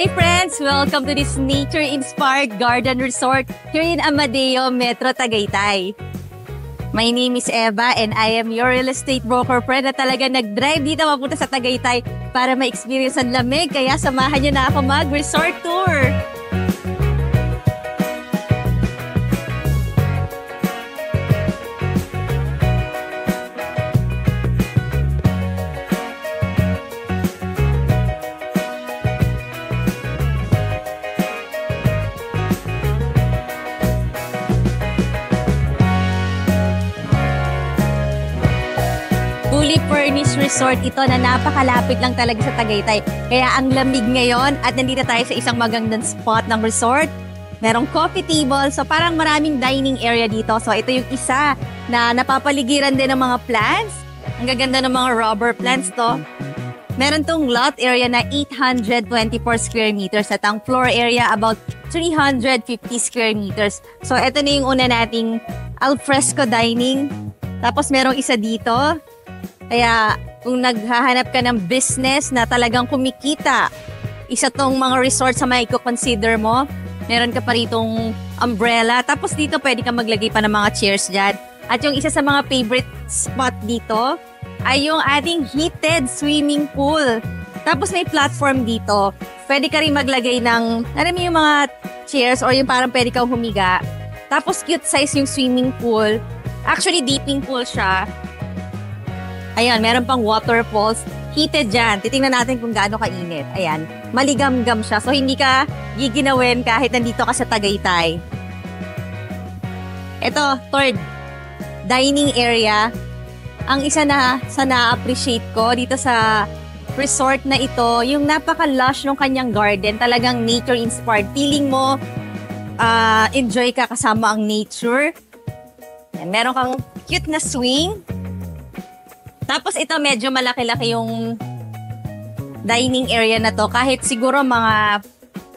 Hi friends! Welcome to this nature-inspired garden resort here in Amadeo, Metro Tagaytay. My name is Eva and I am your real estate broker friend na talaga nag-drive dito mapunta sa Tagaytay para ma-experience ang lamig. Kaya samahan niyo na ako mag-resort tour! Fully furnished resort ito na napakalapit lang talaga sa Tagaytay. Kaya ang lamig ngayon at nandito tayo sa isang magandang spot ng resort. Merong coffee table, so parang maraming dining area dito. So ito yung isa na napapaligiran din ng mga plants. Ang gaganda ng mga rubber plants to. Meron tong lot area na 824 square meters at ang floor area about 350 square meters. So ito na yung una nating alfresco dining. Tapos merong isa dito. Kaya kung naghahanap ka ng business na talagang kumikita, isa tong mga resort sa may consider mo. Meron ka pa ritong umbrella. Tapos dito pwede ka maglagay pa ng mga chairs dyan. At yung isa sa mga favorite spot dito ay yung ating heated swimming pool. Tapos may platform dito. Pwede ka rin maglagay ng, alam mo yung mga chairs or yung parang pwede kang humiga. Tapos cute size yung swimming pool. Actually, dipping pool siya. Ayan, meron pang waterfalls. Heated dyan. Titingnan natin kung gaano kainit. Ayan, maligam-gam siya. So, hindi ka giginawin kahit nandito ka sa Tagaytay. Ito, third, dining area. Ang isa na sa na-appreciate ko dito sa resort na ito, yung napaka-lush ng kanyang garden. Talagang nature-inspired. Feeling mo, enjoy ka kasama ang nature. Ayan, meron kang cute na swing. Tapos ito medyo malaki-laki yung dining area na to. Kahit siguro mga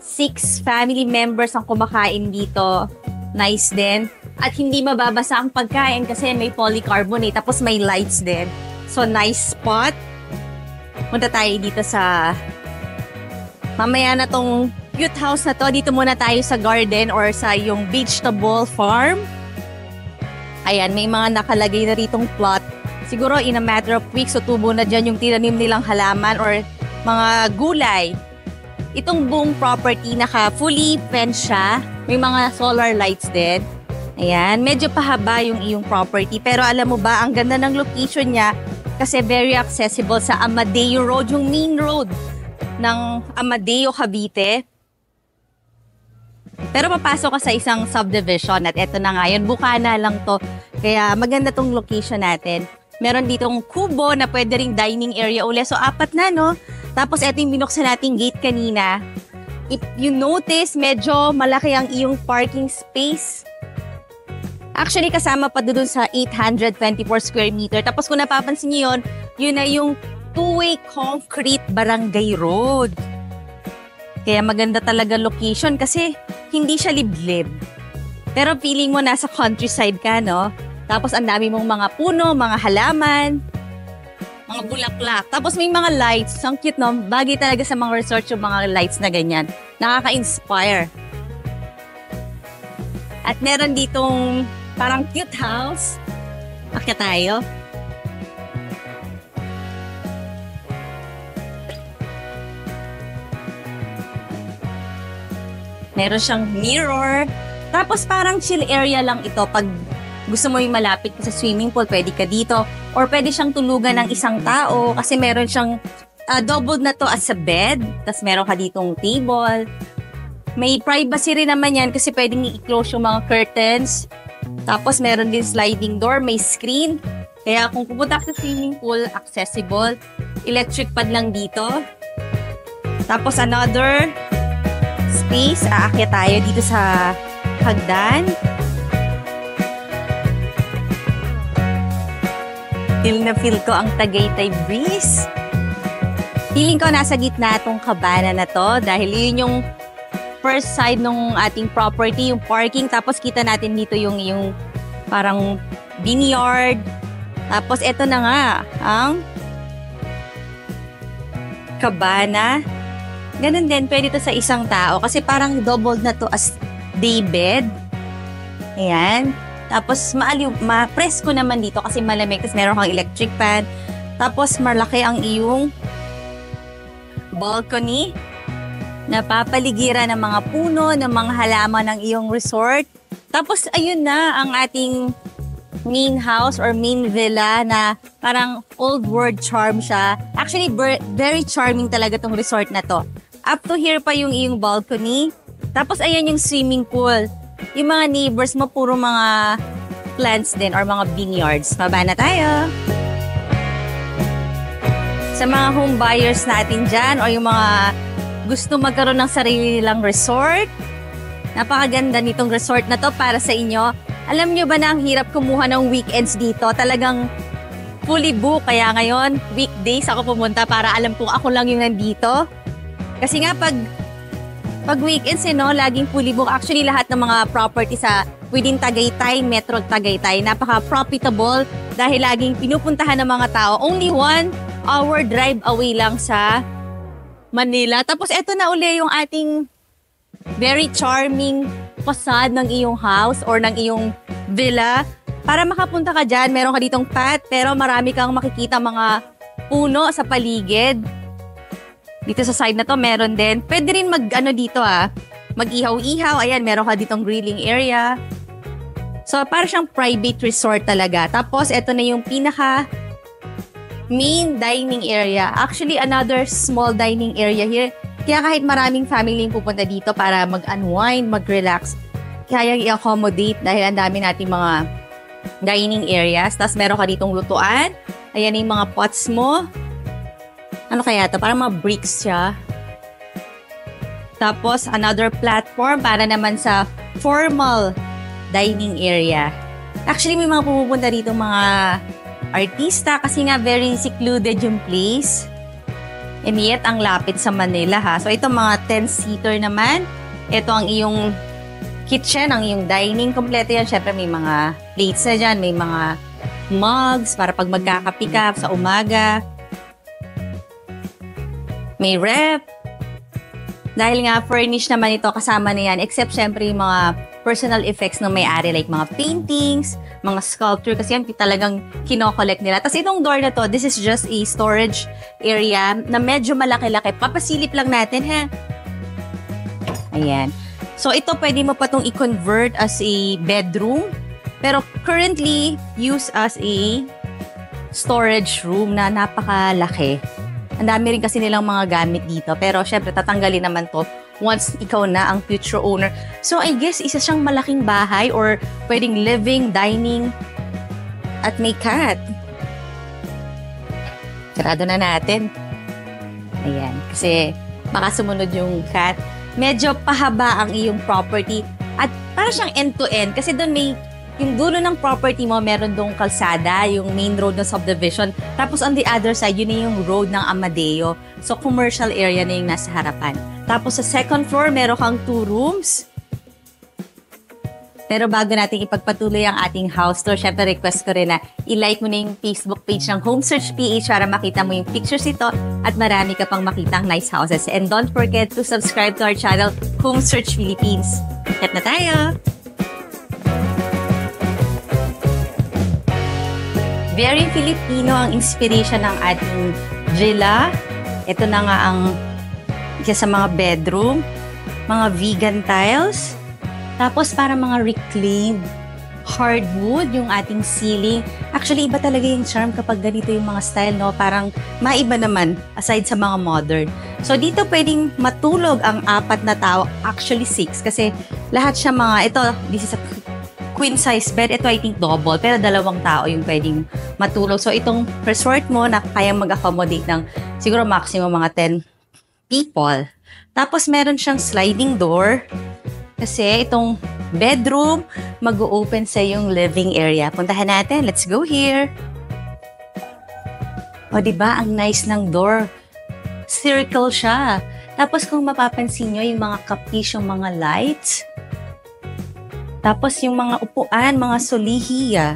6 family members ang kumakain dito. Nice din. At hindi mababasa ang pagkain kasi may polycarbonate. Tapos may lights din. So nice spot. Punta tayo dito sa... Mamaya na tong cute house na to. Dito muna tayo sa garden or sa yung vegetable farm. Ayan, may mga nakalagay na ritong plot. Siguro in a matter of weeks, so tubo na dyan yung tinanim nilang halaman or mga gulay. Itong buong property, naka-fully fenced siya. May mga solar lights din. Ayan, medyo pahaba yung iyong property. Pero alam mo ba, ang ganda ng location niya kasi very accessible sa Amadeo Road, yung main road ng Amadeo, Cavite. Pero papasok ka sa isang subdivision at eto na nga yun, Bukana lang to. Kaya maganda tong location natin. Meron ditong kubo na pwede ring dining area uli. So, 4 na, no? Tapos, eto yung binuksan nating gate kanina. If you notice, medyo malaki ang iyong parking space. Actually, kasama pa doon sa 824 square meter. Tapos, kung napapansin niyo yun na yung two-way concrete barangay road. Kaya maganda talaga location kasi hindi siya liblib. Pero feeling mo nasa countryside ka, no? Tapos ang dami mong mga puno, mga halaman, mga bulaklak. Tapos may mga lights. Ang cute, no? Bagay talaga sa mga resort yung mga lights na ganyan. Nakaka-inspire. At meron ditong parang cute house. Akyat tayo. Meron siyang mirror. Tapos parang chill area lang ito pag gusto mo yung malapit ka sa swimming pool, pwede ka dito. Or pwede siyang tulugan ng isang tao kasi meron siyang double na to as a bed. Tapos meron ka ditong table. May privacy rin naman yan kasi pwedeng i-close yung mga curtains. Tapos meron din sliding door, may screen. Kaya kung pupunta ka sa swimming pool, accessible. Electric pad lang dito. Tapos another space, aakyat tayo dito sa hagdan. Feel na feel ko ang Tagaytay breeze. Feeling ko nasa gitna itong kabana na to dahil yun yung first side ng ating property, yung parking. Tapos kita natin dito yung parang vineyard. Tapos eto na nga ang kabana. Ganun din, pwede to sa isang tao kasi parang doubled na to as day bed. Ayan. Tapos ma-presko naman dito kasi malamig. Tapos meron kang electric fan. Tapos malaki ang iyong balcony. Napapaligiran ng mga puno, ng mga halaman ng iyong resort. Tapos ayun na ang ating main house or main villa na parang old world charm siya. Actually, very charming talaga tong resort na to. Up to here pa yung iyong balcony. Tapos ayan yung swimming pool. Yung mga neighbors mo, puro mga plants din or mga vineyards. Baba na tayo. Sa mga home buyers natin dyan o yung mga gusto magkaroon ng sarili nilang resort, napakaganda nitong resort na to para sa inyo. Alam nyo ba na ang hirap kumuha ng weekends dito? Talagang fully book. Kaya ngayon, weekdays ako pumunta para alam kong ako lang yung nandito. Kasi nga pag weekends, laging fully book. Actually, lahat ng mga property sa within Tagaytay, Metro Tagaytay, napaka-profitable dahil laging pinupuntahan ng mga tao. Only 1 hour drive away lang sa Manila. Tapos eto na uli yung ating very charming facade ng iyong house or ng iyong villa. Para makapunta ka dyan, meron ka ditong path, pero marami kang makikita mga puno sa paligid. Dito sa side na to, meron din. Pwede rin dito mag-ihaw-ihaw. Ayan, meron ka ditong grilling area. So, para siyang private resort talaga. Tapos, eto na yung pinaka main dining area. Actually, another small dining area here. Kaya kahit maraming family yung pupunta dito para mag-unwind, mag-relax, kaya i-accommodate dahil ang dami nating mga dining areas. Tapos meron ka ditong lutuan. Ayan yung mga pots mo. Ano kaya to? Parang mga bricks siya. Tapos another platform para naman sa formal dining area. Actually, may mga pupunta dito mga artista kasi nga very secluded yung place. And yet, ang lapit sa Manila ha. So, ito mga 10-seater naman. Ito ang iyong kitchen, ang iyong dining. Kompleto yan. Siyempre, may mga plates na dyan. May mga mugs para pag magkakapika sa umaga. May ref. Dahil nga, furnished naman ito. Kasama na yan. Except, siyempre, yung mga personal effects ng may-ari. Like mga paintings, mga sculpture. Kasi yan talagang kinokollect nila. Tapos itong door na to, this is just a storage area na medyo malaki-laki. Papasilip lang natin, ha? Ayan. So, ito pwede mo pa itong i-convert as a bedroom. Pero currently, used as a storage room na napakalaki. Ang dami rin kasi nilang mga gamit dito. Pero, syempre, tatanggalin naman to once ikaw na ang future owner. So, I guess, isa siyang malaking bahay or pwedeng living, dining, at may cat. Sarado na natin. Ayan. Kasi, baka sumunod yung cat. Medyo pahaba ang iyong property. At para siyang end-to-end. Kasi doon may, yung dulo ng property mo, meron doong kalsada, yung main road ng subdivision. Tapos on the other side, yun na yung road ng Amadeo. So, commercial area na yung nasa harapan. Tapos sa second floor, meron kang 2 rooms. Pero bago natin ipagpatuloy ang ating house tour, syempre request ko rin na i-like mo na yung Facebook page ng Home Search PH para makita mo yung pictures ito at marami ka pang makitang nice houses. And don't forget to subscribe to our channel, Home Search Philippines. Kat na tayo! Very Filipino ang inspiration ng ating villa. Ito na nga ang isa sa mga bedroom, mga vegan tiles. Tapos para mga reclaimed hardwood yung ating ceiling. Actually, iba talaga yung charm kapag ganito yung mga style, no? Parang maiba naman aside sa mga modern. So dito pwedeng matulog ang 4 na tao. Actually 6 kasi lahat siya mga, ito, this is a queen size bed. Ito I think double, pero 2 tao yung pwedeng matulog. So itong resort mo na kayang mag-accommodate ng siguro maximum mga 10 people. Tapos meron siyang sliding door. Kasi itong bedroom, mag-o-open sa yung living area. Puntahan natin. Let's go here. O, diba? Ang nice ng door. Circle siya. Tapos kung mapapansin nyo, yung mga capiche, yung mga lights. Tapos yung mga upuan, mga solihiya.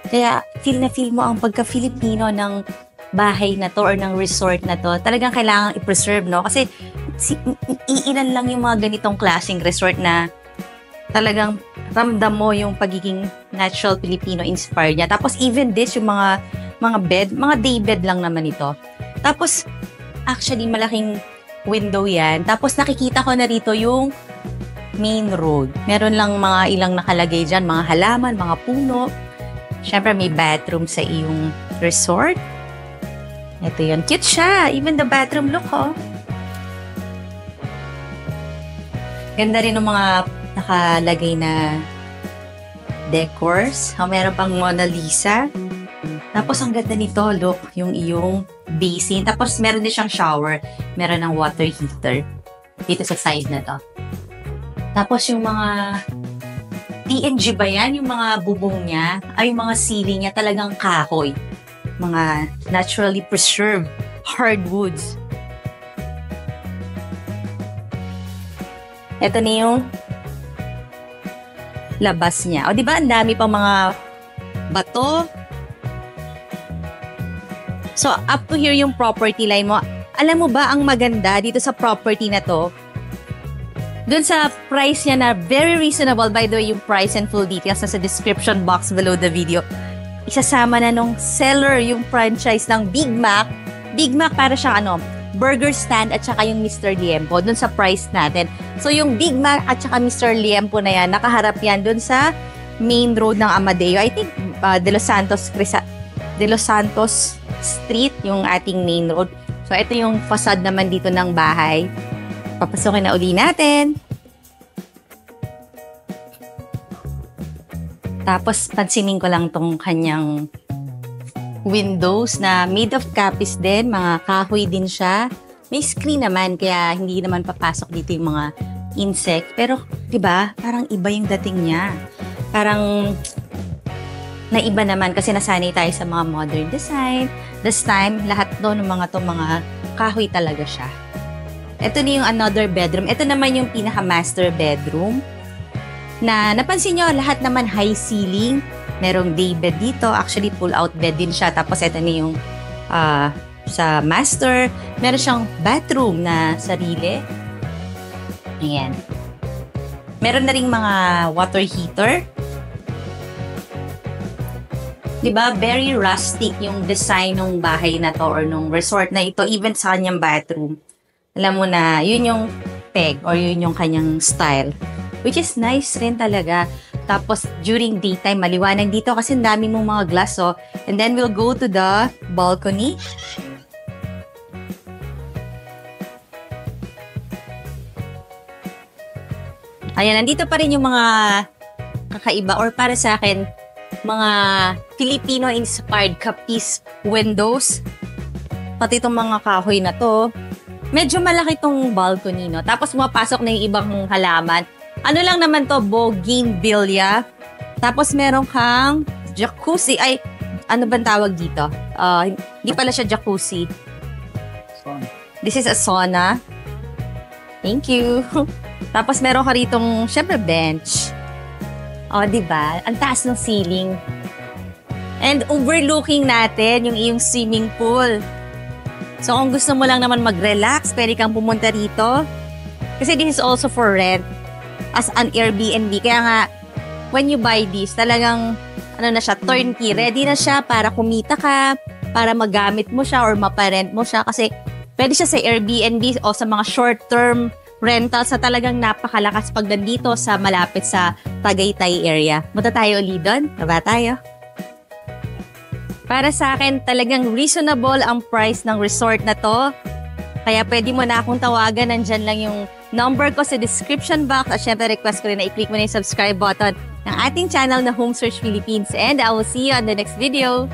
Kaya feel na feel mo ang pagka-Filipino ng bahay na to or ng resort na to. Talagang kailangan i-preserve, no? Kasi iilan lang yung mga ganitong klaseng resort na talagang ramdam mo yung pagiging natural Filipino inspired niya. Tapos even this, yung mga bed, mga day bed lang naman ito. Tapos, actually, malaking window yan. Tapos nakikita ko na rito yung main road. Meron lang mga ilang nakalagay dyan, mga halaman, mga puno. Siyempre, may bathroom sa iyong resort. Ito yun. Cute siya. Even the bathroom look, oh. Ganda rin ng mga nakalagay na decors. Meron pang Mona Lisa. Tapos, ang ganda nito, look, yung iyong basin. Tapos, meron din siyang shower. Meron ng water heater. Dito sa side na to. Tapos, yung mga TNG ba yan? Yung mga bubong niya, ay yung mga ceiling niya talagang kahoy. Mga naturally preserved hardwoods. Ito na yung labas niya. O, di ba? Ang dami pang mga bato. So, up to here yung property line mo. Alam mo ba, ang maganda dito sa property na to, dun sa price niya na very reasonable, by the way, yung price and full details nasa description box below the video. Isasama na nung seller yung franchise ng Big Mac. Big Mac para siyang burger stand at saka yung Mr. Liempo dun sa price natin. So, yung Big Mac at saka Mr. Liempo na yan, nakaharap yan dun sa main road ng Amadeo. I think De Los Santos Street, yung ating main road. So, ito yung facade naman dito ng bahay. Papasokin na uli natin. Tapos, pansinin ko lang tong kanyang windows na made of kapis din. Mga kahoy din siya. May screen naman, kaya hindi naman papasok dito yung mga insect. Pero, diba, parang iba yung dating niya. Parang naiba naman kasi nasanay tayo sa mga modern design. This time, lahat doon ng mga kahoy talaga siya. Ito na yung another bedroom. Ito naman yung pinaka-master bedroom. Na napansin nyo, lahat naman high ceiling. Merong day bed dito. Actually, pull-out bed din siya. Tapos ito na yung sa master. Meron siyang bathroom na sarili. Ayan. Meron na ring mga water heater. Diba, very rustic yung design ng bahay na to or nung resort na ito, even sa kanyang bathroom. Alam mo na, yun yung peg or yun yung kanyang style. Which is nice rin talaga. Tapos, during daytime, maliwanag dito kasi ang dami mong mga glass, oh. And then, we'll go to the balcony. Ayan, nandito pa rin yung mga kakaiba or para sa akin, mga Filipino-inspired kapis windows. Pati itong mga kahoy na to. Medyo malaki itong balcony, no? Tapos mapasok na yung ibang halaman. Ano lang naman to, bougainvillea. Tapos meron kang jacuzzi. Ay, ano bang tawag dito? Hindi pala siya jacuzzi. This is a sauna. Thank you. Tapos meron ka ritong, syempre, bench. O, diba? Ang taas ng ceiling. And overlooking natin yung iyong swimming pool. So, kung gusto mo lang naman mag-relax, pwede kang pumunta rito. Kasi this is also for rent as an Airbnb. Kaya nga, when you buy this, talagang, ano na siya, turnkey. Ready na siya para kumita ka, para magamit mo siya or maparent mo siya. Kasi, pwede siya sa Airbnb o sa mga short-term rentals na talagang napakalakas pag nandito sa malapit sa Tagaytay area. Punta tayo ulit doon? Baba tayo. Para sa akin, talagang reasonable ang price ng resort na to. Kaya pwede mo na akong tawagan. Nandyan lang yung number ko sa description box. At syempre, request ko rin na i-click mo na yung subscribe button ng ating channel na Home Search Philippines. And I will see you on the next video.